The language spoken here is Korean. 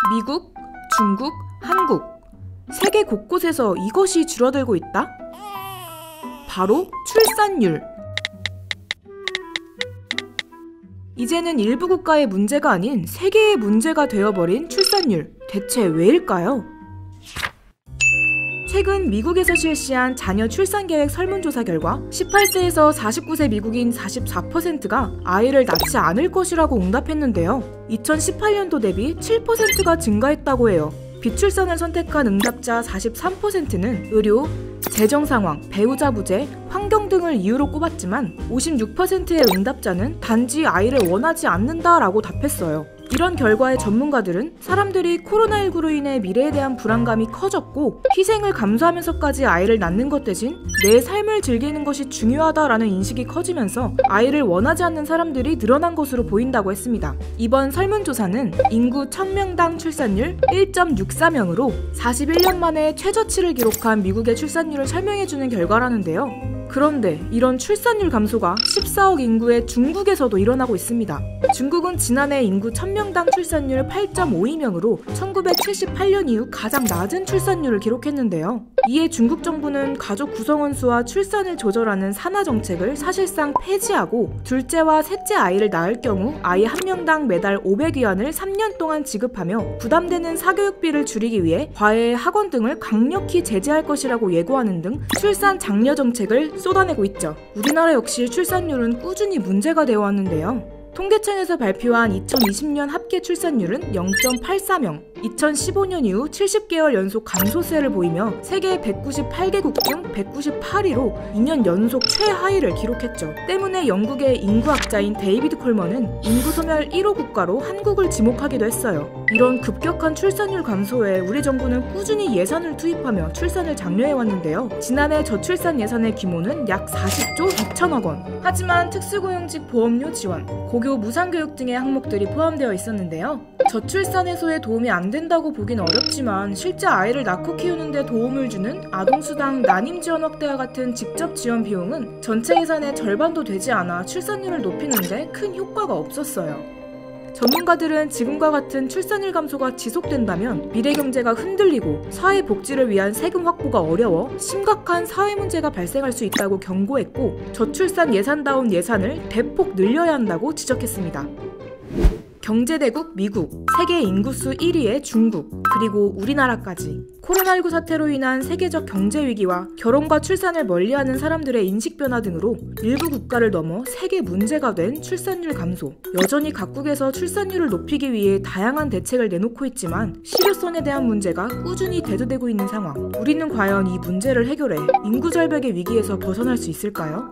미국, 중국, 한국. 세계 곳곳에서 이것이 줄어들고 있다? 바로 출산율. 이제는 일부 국가의 문제가 아닌 세계의 문제가 되어버린 출산율. 대체 왜일까요? 최근 미국에서 실시한 자녀 출산 계획 설문조사 결과 18세에서 49세 미국인 44%가 아이를 낳지 않을 것이라고 응답했는데요. 2018년도 대비 7%가 증가했다고 해요. 비출산을 선택한 응답자 43%는 의료, 재정 상황, 배우자 부재, 환경 등을 이유로 꼽았지만 56%의 응답자는 단지 아이를 원하지 않는다라고 답했어요. 이런 결과에 전문가들은 사람들이 코로나19로 인해 미래에 대한 불안감이 커졌고 희생을 감수하면서까지 아이를 낳는 것 대신 내 삶을 즐기는 것이 중요하다라는 인식이 커지면서 아이를 원하지 않는 사람들이 늘어난 것으로 보인다고 했습니다. 이번 설문조사는 인구 1000명당 출산율 1.64명으로 41년 만에 최저치를 기록한 미국의 출산율을 설명해주는 결과라는데요. 그런데 이런 출산율 감소가 14억 인구의 중국에서도 일어나고 있습니다. 중국은 지난해 인구 1000명당 출산율 8.52명으로 1978년 이후 가장 낮은 출산율을 기록했는데요. 이에 중국 정부는 가족 구성원 수와 출산을 조절하는 산하 정책을 사실상 폐지하고 둘째와 셋째 아이를 낳을 경우 아이 한 명당 매달 500위안을 3년 동안 지급하며 부담되는 사교육비를 줄이기 위해 과외 학원 등을 강력히 제재할 것이라고 예고하는 등 출산 장려 정책을 쏟아내고 있죠. 우리나라 역시 출산율은 꾸준히 문제가 되어 왔는데요. 통계청에서 발표한 2020년 합계 출산율은 0.84명, 2015년 이후 70개월 연속 감소세를 보이며 세계 198개국 중 198위로 2년 연속 최하위를 기록했죠. 때문에 영국의 인구학자인 데이비드 콜먼은 인구 소멸 1호 국가로 한국을 지목하기도 했어요. 이런 급격한 출산율 감소에 우리 정부는 꾸준히 예산을 투입하며 출산을 장려해왔는데요. 지난해 저출산 예산의 규모는 약 40조 2천억 원. 하지만 특수고용직 보험료 지원, 고교 무상교육 등의 항목들이 포함되어 있었는데요. 저출산 해소에 도움이 안 된다고 보긴 어렵지만 실제 아이를 낳고 키우는 데 도움을 주는 아동수당 난임 지원 확대와 같은 직접 지원 비용은 전체 예산의 절반도 되지 않아 출산율을 높이는 데 큰 효과가 없었어요. 전문가들은 지금과 같은 출산율 감소가 지속된다면 미래 경제가 흔들리고 사회 복지를 위한 세금 확보가 어려워 심각한 사회 문제가 발생할 수 있다고 경고했고 저출산 예산다운 예산을 대폭 늘려야 한다고 지적했습니다. 경제대국 미국, 세계 인구수 1위의 중국, 그리고 우리나라까지 코로나19 사태로 인한 세계적 경제 위기와 결혼과 출산을 멀리하는 사람들의 인식 변화 등으로 일부 국가를 넘어 세계 문제가 된 출산율 감소. 여전히 각국에서 출산율을 높이기 위해 다양한 대책을 내놓고 있지만 실효성에 대한 문제가 꾸준히 대두되고 있는 상황. 우리는 과연 이 문제를 해결해 인구 절벽의 위기에서 벗어날 수 있을까요?